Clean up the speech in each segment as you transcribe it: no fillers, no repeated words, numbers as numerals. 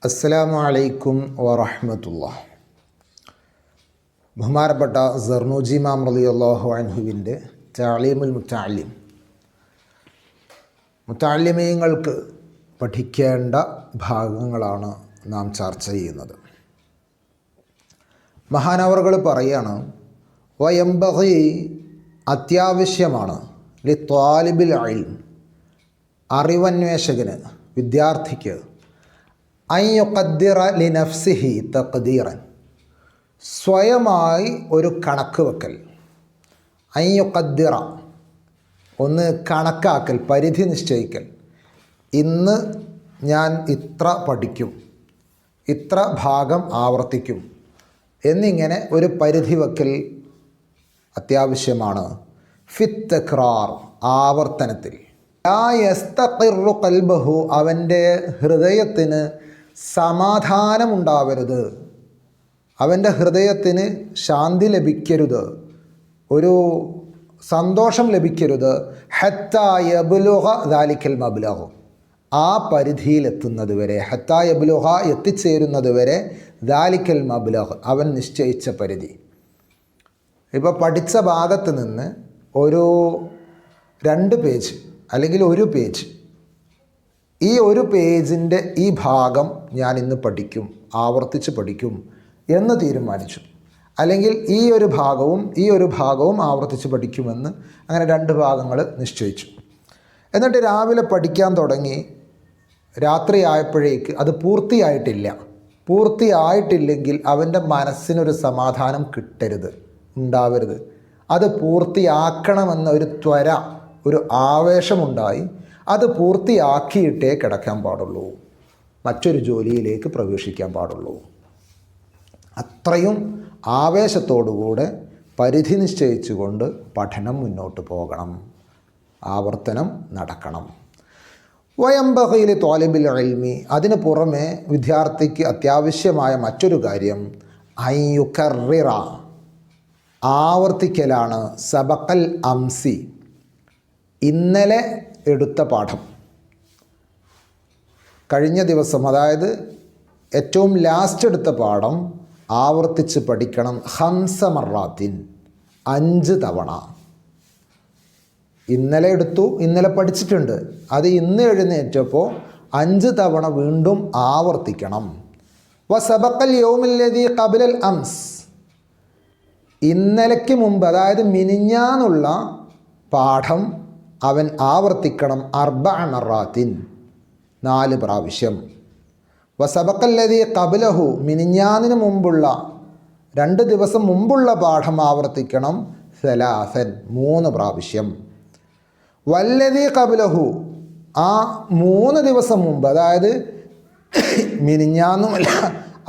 അസ്സലാമു അലൈക്കും വറഹ്മത്തുള്ളാഹി. ബഹുമാനപ്പെട്ട സർനൂജി ഇമാം റളിയല്ലാഹു അൻഹുവിൻ്റെ തഅലീമുൽ മുത്തഅല്ലിം, മുത്തഅല്ലിമീങ്ങൾക്ക് പഠിക്കേണ്ട ഭാഗങ്ങളാണ് നാം ചർച്ച ചെയ്യുന്നത്. മഹാനവറുകൾ പറയാണ്, വയംബഗി അത്യാവശ്യമാണ് ലി ത്വാലിബിൽ ഇൽം, അറിവന്വേഷകന്, വിദ്യാർത്ഥിക്ക്, അൻ യുഖദ്ദിറ ലി നഫ്സിഹി തഖ്ദീറൻ, സ്വയമായി ഒരു കണക്ക് വെക്കൽ. അൻ യുഖദ്ദിറ, ഒന്ന് കണക്കാക്കൽ, പരിധി നിശ്ചയിക്കൽ. ഇന്ന് ഞാൻ ഇത്ര പഠിക്കും, ഇത്ര ഭാഗം ആവർത്തിക്കും എന്നിങ്ങനെ ഒരു പരിധി വെക്കൽ അത്യാവശ്യമാണ്. ഫിത്ത് തക്രാർ, ആവർത്തനത്തിൽ. ലാ യസ്തഖിറു ഖൽബഹു, അവൻ്റെ ഹൃദയത്തിന് സമാധാനമുണ്ടാവരുത്, അവൻ്റെ ഹൃദയത്തിന് ശാന്തി ലഭിക്കരുത്, ഒരു സന്തോഷം ലഭിക്കരുത്. ഹത്താ യബ്ലുഗ ദാലിക്കൽ മബ്ലഗ്, ആ പരിധിയിലെത്തുന്നത് വരെ, ഹത്താ യബ്ലുഗ എത്തിച്ചേരുന്നത് വരെ, ദാലിക്കൽ മബ്ലഗ് അവൻ നിശ്ചയിച്ച പരിധി. ഇപ്പോൾ പഠിച്ച ഭാഗത്ത് നിന്ന് ഒരു 2 പേജ് അല്ലെങ്കിൽ ഒരു പേജ്, ഈ ഒരു പേജിൻ്റെ ഈ ഭാഗം ഞാൻ ഇന്ന് പഠിക്കും, ആവർത്തിച്ച് പഠിക്കും എന്ന് തീരുമാനിച്ചു. അല്ലെങ്കിൽ ഈ ഒരു ഭാഗവും ആവർത്തിച്ച് പഠിക്കുമെന്ന് അങ്ങനെ 2 ഭാഗങ്ങൾ നിശ്ചയിച്ചു. എന്നിട്ട് രാവിലെ പഠിക്കാൻ തുടങ്ങി. രാത്രിയായപ്പോഴേക്ക് അത് പൂർത്തിയായിട്ടില്ലെങ്കിൽ അവൻ്റെ മനസ്സിനൊരു സമാധാനം ഉണ്ടാവരുത്. അത് പൂർത്തിയാക്കണമെന്ന ഒരു ത്വര, ഒരു ആവേശമുണ്ടായി. അത് പൂർത്തിയാക്കിയിട്ടേ കിടക്കാൻ പാടുള്ളൂ, മറ്റൊരു ജോലിയിലേക്ക് പ്രവേശിക്കാൻ പാടുള്ളൂ. അത്രയും ആവേശത്തോടുകൂടെ പരിധി നിശ്ചയിച്ചുകൊണ്ട് പഠനം മുന്നോട്ട് പോകണം, ആവർത്തനം നടക്കണം. വയംബഗി ലി ത്വാലിബിൽ ഇൽമി, അതിന് പുറമെ വിദ്യാർത്ഥിക്ക് അത്യാവശ്യമായ മറ്റൊരു കാര്യം അൻ യുകർറിറ, ആവർത്തിക്കലാണ്. സബഖൽ അംസി, ഇന്നലെ എടുത്ത പാഠം, കഴിഞ്ഞ ദിവസം, അതായത് ഏറ്റവും ലാസ്റ്റ് എടുത്ത പാഠം ആവർത്തിച്ച് പഠിക്കണം. 5 മറാത്തിൻ, 5 തവണ. ഇന്നലെ എടുത്തു, ഇന്നലെ പഠിച്ചിട്ടുണ്ട്, അത് ഇന്ന് എഴുന്നേറ്റപ്പോൾ 5 തവണ വീണ്ടും ആവർത്തിക്കണം. വസബഖൽ യൗമില്ലദീ ഖബ്ലൽ അംസ്, ഇന്നലയ്ക്ക് മുമ്പ്, അതായത് മിനിഞ്ഞാന്നുള്ള പാഠം അവൻ ആവർത്തിക്കണം. 4 മറാത്തിൻ, 4 പ്രാവശ്യം. വസബഖല്ലദീ ഖബ്ലഹു, മിനിഞ്ഞാന്നിന് മുമ്പുള്ള 2 ദിവസം മുമ്പുള്ള പാഠം ആവർത്തിക്കണം. 3 പ്രാവശ്യം. വല്ലദീ ഖബ്ലഹു, ആ 3 ദിവസം മുമ്പ്, അതായത് മിനിഞ്ഞാന്നുമല്ല,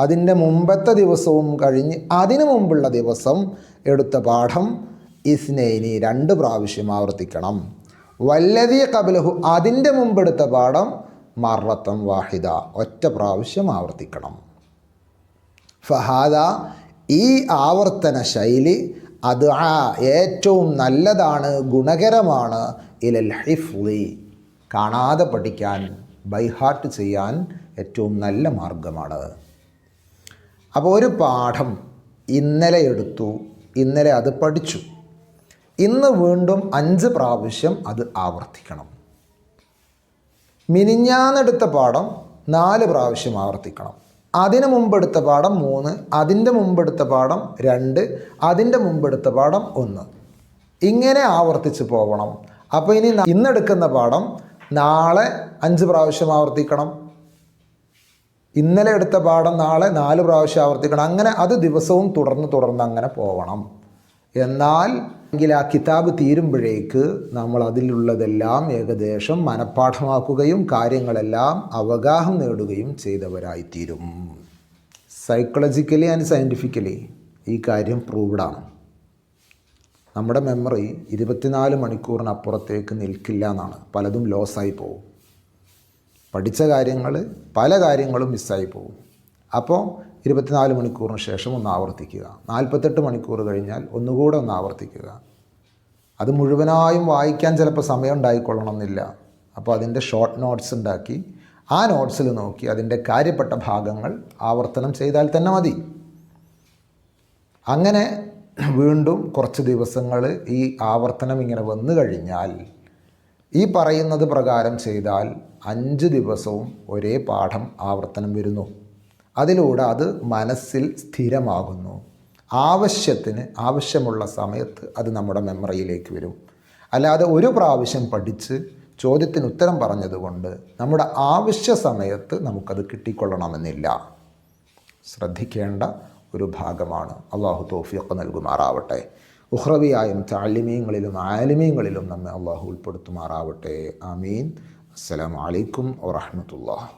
അതിൻ്റെ മുമ്പത്തെ ദിവസവും കഴിഞ്ഞ് അതിനു മുമ്പുള്ള ദിവസം എടുത്ത പാഠം ഇസ്നൈനി, 2 പ്രാവശ്യം ആവർത്തിക്കണം. വല്ലദീ ഖബ്ലഹു, അതിൻ്റെ മുമ്പെടുത്ത പാഠം മറത്തൻ വാഹിദ, 1 പ്രാവശ്യം ആവർത്തിക്കണം. ഫഹാദ, ഈ ആവർത്തന ശൈലി അത് ഏറ്റവും നല്ലതാണ്, ഗുണകരമാണ്. ഇലൽ ഹിഫ്ളി, കാണാതെ പഠിക്കാൻ, ബൈഹാർട്ട് ചെയ്യാൻ ഏറ്റവും നല്ല മാർഗമാണ്. അപ്പോൾ ഒരു പാഠം ഇന്നലെ എടുത്തു, ഇന്നലെ അത് പഠിച്ചു, ഇന്ന് വീണ്ടും 5 പ്രാവശ്യം അത് ആവർത്തിക്കണം. മിനിഞ്ഞാന്നെടുത്ത പാഠം 4 പ്രാവശ്യം ആവർത്തിക്കണം. അതിന് മുമ്പെടുത്ത പാഠം 3, അതിൻ്റെ മുമ്പെടുത്ത പാഠം 2, അതിൻ്റെ മുമ്പെടുത്ത പാഠം 1, ഇങ്ങനെ ആവർത്തിച്ച് പോകണം. അപ്പോൾ ഇനി ഇന്നെടുക്കുന്ന പാഠം നാളെ 5 പ്രാവശ്യം ആവർത്തിക്കണം. ഇന്നലെ എടുത്ത പാഠം നാളെ 4 പ്രാവശ്യം ആവർത്തിക്കണം. അങ്ങനെ അത് ദിവസവും തുടർന്ന് അങ്ങനെ പോകണം. എന്നാൽ ആ കിതാബ് തീരുമ്പോഴേക്ക് നമ്മൾ അതിലുള്ളതെല്ലാം ഏകദേശം മനഃപ്പാഠമാക്കുകയും കാര്യങ്ങളെല്ലാം അവഗാഹം നേടുകയും ചെയ്തവരായിത്തീരും. സൈക്കോളജിക്കലി ആൻഡ് സയൻറ്റിഫിക്കലി ഈ കാര്യം പ്രൂവ്ഡാണ്. നമ്മുടെ മെമ്മറി 24 മണിക്കൂറിനപ്പുറത്തേക്ക് നിൽക്കില്ല എന്നാണ്. പലതും ലോസായി പോകും. പഠിച്ച കാര്യങ്ങൾ, പല കാര്യങ്ങളും മിസ്സായി പോകും. അപ്പോൾ 24 മണിക്കൂറിന് ശേഷം ഒന്ന് ആവർത്തിക്കുക. 48 മണിക്കൂർ കഴിഞ്ഞാൽ ഒന്നുകൂടെ ഒന്ന് ആവർത്തിക്കുക. അത് മുഴുവനായും വായിക്കാൻ ചിലപ്പോൾ സമയം ഉണ്ടായിക്കൊള്ളണമെന്നില്ല. അപ്പോൾ അതിൻ്റെ ഷോർട്ട് നോട്ട്സ് ഉണ്ടാക്കി ആ നോട്ട്സിൽ നോക്കി അതിൻ്റെ കാര്യപ്പെട്ട ഭാഗങ്ങൾ ആവർത്തനം ചെയ്താൽ തന്നെ മതി. അങ്ങനെ വീണ്ടും കുറച്ച് ദിവസങ്ങൾ ഈ ആവർത്തനം ഇങ്ങനെ വന്നു കഴിഞ്ഞാൽ ഈ പറയുന്നത് പ്രകാരം ചെയ്താൽ 5 ദിവസവും ഒരേ പാഠം ആവർത്തനം വരുന്നു. അതിലൂടെ അത് മനസ്സിൽ സ്ഥിരമാകുന്നു. ആവശ്യമുള്ള സമയത്ത് അത് നമ്മുടെ മെമ്മറിയിലേക്ക് വരും. അല്ലാതെ ഒരു പ്രാവശ്യം പഠിച്ച് ചോദ്യത്തിന് ഉത്തരം പറഞ്ഞതുകൊണ്ട് നമ്മുടെ ആവശ്യ സമയത്ത് നമുക്കത് കിട്ടിക്കൊള്ളണമെന്നില്ല. ശ്രദ്ധിക്കേണ്ട ഒരു ഭാഗമാണ്. അള്ളാഹു തൗഫീഖ് നൽകുമാറാവട്ടെ. ഉഖ്റവിയായും തഅലിമീങ്ങളിലും ആലിമീങ്ങളിലും നമ്മെ അള്ളാഹു ഉൾപ്പെടുത്തുമാറാവട്ടെ. ആമീൻ. അസ്സലാമു അലൈക്കും വറഹ്മത്തുള്ളാഹി.